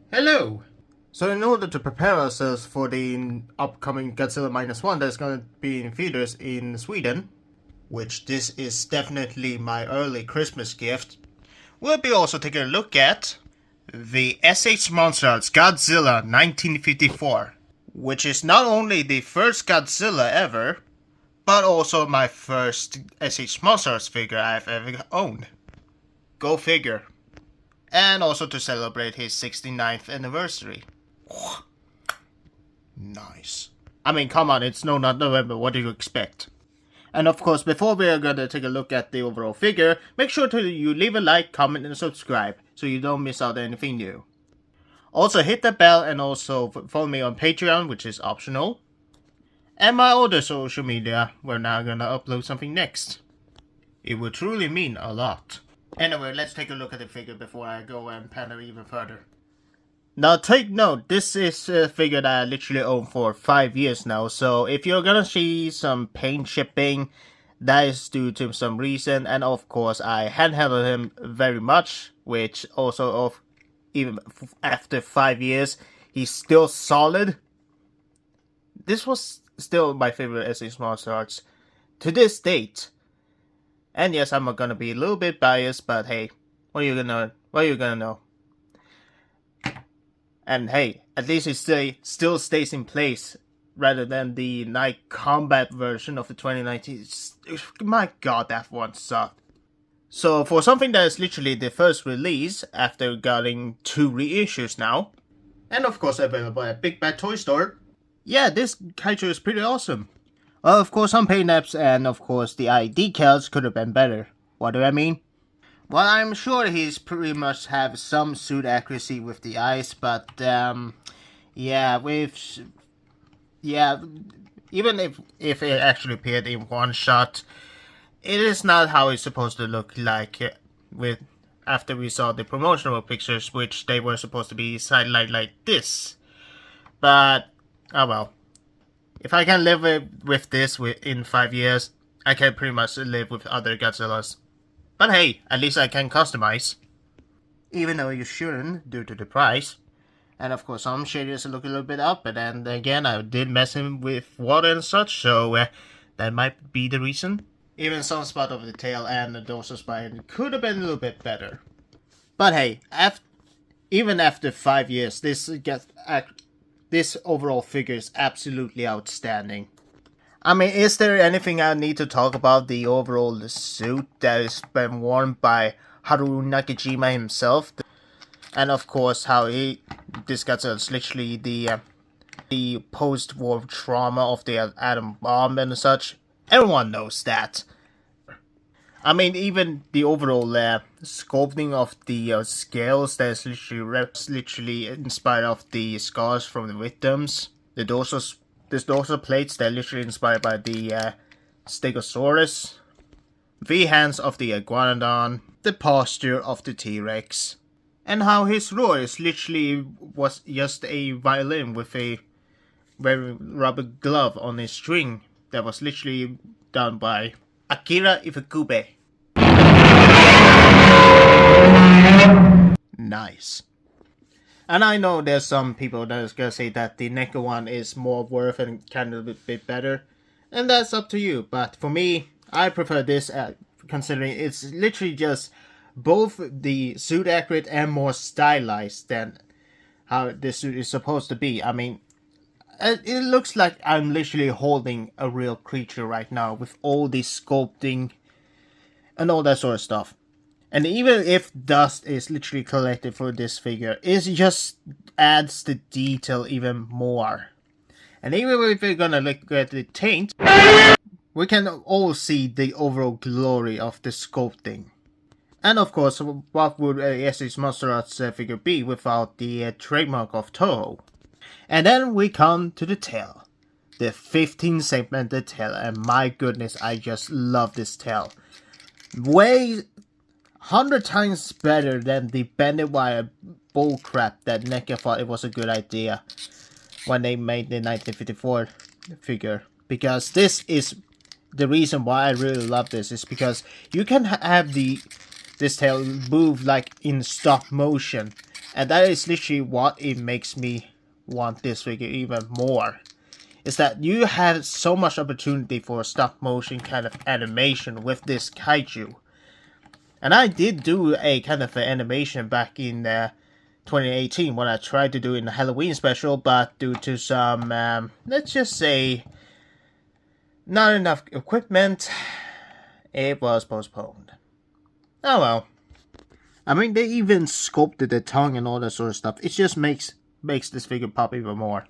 Hello! So in order to prepare ourselves for the upcoming Godzilla -1 that's going to be in theaters in Sweden, which this is definitely my early Christmas gift, we'll be also taking a look at the S.H.MonsterArts Godzilla 1954, which is not only the first Godzilla ever, but also my first S.H.MonsterArts figure I've ever owned. Go figure. And also to celebrate his 69th anniversary. Nice. I mean, come on, it's not November, what do you expect? And of course, before we are gonna take a look at the overall figure, make sure you leave a like, comment, and subscribe, so you don't miss out on anything new. Also, hit the bell and also follow me on Patreon, which is optional. And my other social media, we're now gonna upload something next. It would truly mean a lot. Anyway, let's take a look at the figure before I go and pander even further. Now take note, this is a figure that I literally own for 5 years now, so if you're gonna see some paint chipping, that is due to some reason, and of course I handheld him very much, which also even after 5 years, he's still solid. This was still my favorite S.H.MonsterArts to this date. And yes, I'm gonna be a little bit biased, but hey, what are you gonna know? And hey, at least it still stays in place, rather than the night combat version of the 2019. My god, that one sucked. So for something that is literally the first release, after getting 2 reissues now, and of course available at Big Bad Toy Store, yeah, this kaiju is pretty awesome. Well, of course, some paint apps and of course the eye decals could have been better. What do I mean? Well, I'm sure he's pretty much have some suit accuracy with the eyes, but yeah, even if it actually appeared in one shot, it is not how it's supposed to look like after we saw the promotional pictures, which they were supposed to be sidelined like this. But oh well. If I can live with this in 5 years, I can pretty much live with other Godzillas. But hey, at least I can customize. Even though you shouldn't, due to the price. And of course, some shaders look a little bit up, but then again, I did mess him with water and such, so that might be the reason. Even some spot of the tail and the dorsal spine could have been a little bit better. But hey, even after 5 years, this overall figure is absolutely outstanding. I mean, is there anything I need to talk about the overall suit that has been worn by Haruo Nakajima himself? And of course, how this Godzilla literally the post-war trauma of the atom bomb and such. Everyone knows that. I mean, even the overall sculpting of the scales that is literally inspired of the scars from the victims. The dorsal plates that are literally inspired by the Stegosaurus. The hands of the Iguanodon. The posture of the T-Rex. And how his roar is was just a violin with a very rubber glove on a string that was literally done by Akira Ifukube. Nice. And I know there's some people that is gonna say that the NECA one is more worth and kind of a bit better. And that's up to you. But for me, I prefer this considering it's literally just both the suit accurate and more stylized than how this suit is supposed to be. I mean, it looks like I'm literally holding a real creature right now with all the sculpting and all that sort of stuff. And even if dust is literally collected for this figure, it just adds the detail even more. And even if we're gonna look at the taint, we can all see the overall glory of the sculpting. And of course, what would a S.H.MonsterArts figure be without the trademark of Toho? And then we come to the tail. The 15 segmented tail, and my goodness, I just love this tail. Way 100 times better than the bended wire bullcrap that NECA thought it was a good idea when they made the 1954 figure. Because this is the reason why I really love this, is because you can have this tail move like in stop motion, And that is literally what it makes me want this figure even more. Is that you have so much opportunity for stop motion kind of animation with this kaiju. And I did do a kind of an animation back in 2018 when I tried to do it in the Halloween special, but due to some, let's just say, not enough equipment, it was postponed. Oh well. I mean, they even sculpted the tongue and all that sort of stuff. It just makes this figure pop even more.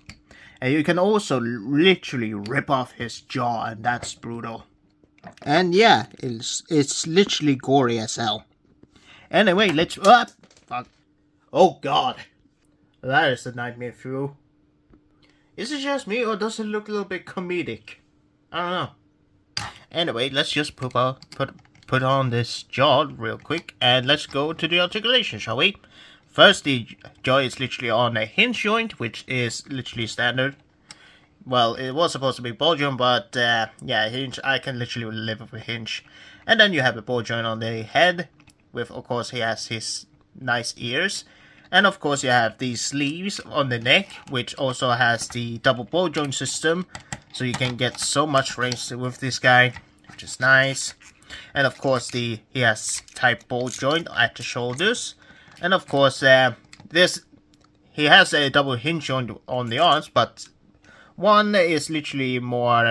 And you can also literally rip off his jaw, and that's brutal. And yeah, it's literally gory as hell. Anyway, let's... fuck. Oh god. That is a nightmare fuel. Is it just me, or does it look a little bit comedic? I don't know. Anyway, let's just put on this jaw real quick, and let's go to the articulation, shall we? First, the jaw is literally on a hinge joint, which is literally standard. Well, it was supposed to be ball joint, but yeah, hinge, I can literally live with a hinge. And then you have a ball joint on the head, with, of course, he has his nice ears. And of course, you have these sleeves on the neck, which also has the double ball joint system. So you can get so much range with this guy, which is nice. And of course, he has type ball joint at the shoulders. And of course, he has a double hinge joint on the arms, but one is literally more,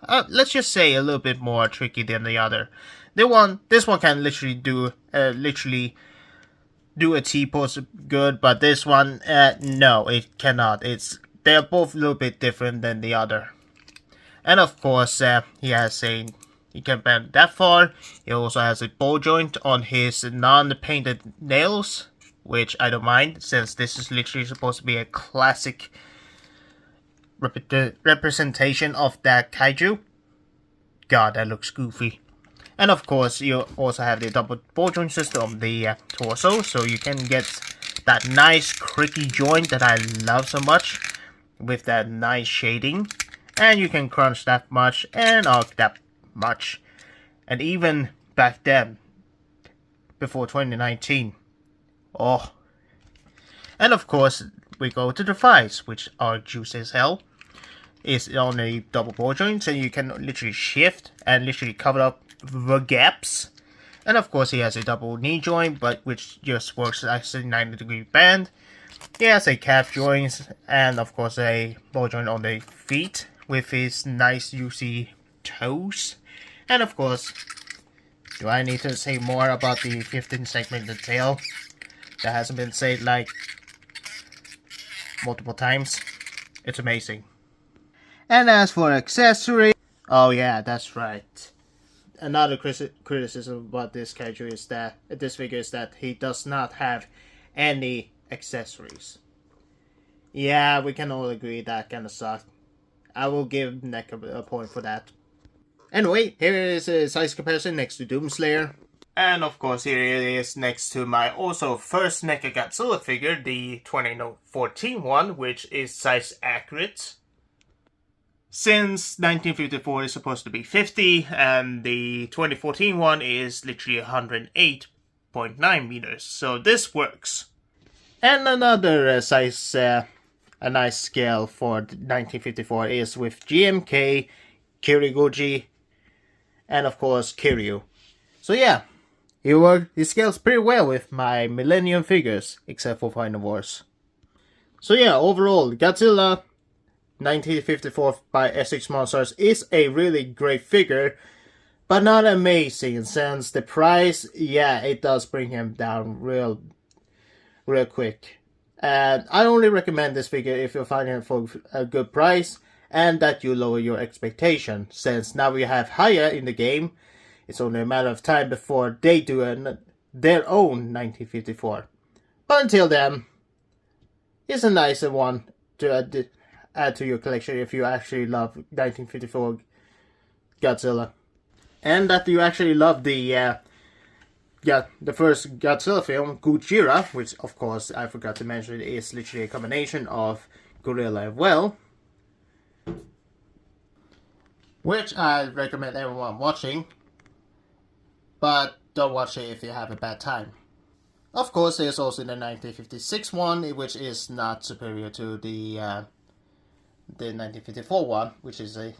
let's just say a little bit more tricky than the other. This one can literally do a T-pose good, but this one, no, it cannot. They're both a little bit different than the other. And of course, he can bend that far. He also has a ball joint on his non-painted nails, which I don't mind, since this is literally supposed to be a classic representation of that kaiju. God, that looks goofy. And of course, you also have the double ball joint system on the torso, so you can get that nice cricky joint that I love so much, with that nice shading. And you can crunch that much and arc that much. And even back then, before 2019. Oh. And of course, we go to the thighs, which are juicy as hell. It's on a double ball joint, so you can literally shift and literally cover up the gaps. And of course, he has a double knee joint, but which just works as a 90-degree band. He has a calf joint, and of course a ball joint on the feet with his nice juicy toes. And of course, do I need to say more about the 15 segmented tail? That hasn't been said like multiple times. It's amazing. And as for accessory, oh yeah, that's right. Another criticism about this kaiju is that this figure is that he does not have any accessories. Yeah, we can all agree that kind of sucks. I will give Neck a point for that. Anyway, here is a size comparison next to Doomslayer. And of course, here it is next to my also first NECA Godzilla figure, the 2014 one, which is size accurate. Since 1954 is supposed to be 50, and the 2014 one is literally 108.9 meters, so this works. And another size, a nice scale for 1954 is with GMK, Kirigoji, and of course Kiryu. So yeah, he scales pretty well with my Millennium figures, except for Final Wars. So yeah, overall, Godzilla 1954 by S.H.MonsterArts is a really great figure, but not amazing, since the price, yeah, it does bring him down real quick. And I only recommend this figure if you're finding it for a good price, and that you lower your expectation, since now we have Hiya in the game. It's only a matter of time before they do their own 1954. But until then, it's a nicer one to add to your collection if you actually love 1954 Godzilla. And that you actually love the first Godzilla film, GOJIRA, which of course I forgot to mention is literally a combination of gorilla and whale, which I recommend everyone watching, but don't watch it if you have a bad time. Of course, there's also the 1956 one, which is not superior to the 1954 one, which is the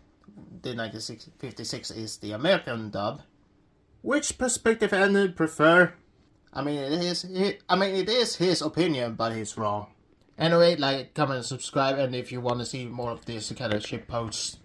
1956 is the American dub. Which perspective ending prefer? I mean, it is his opinion, but he's wrong. Anyway, like, comment, and subscribe, and if you want to see more of this kind of shit posts,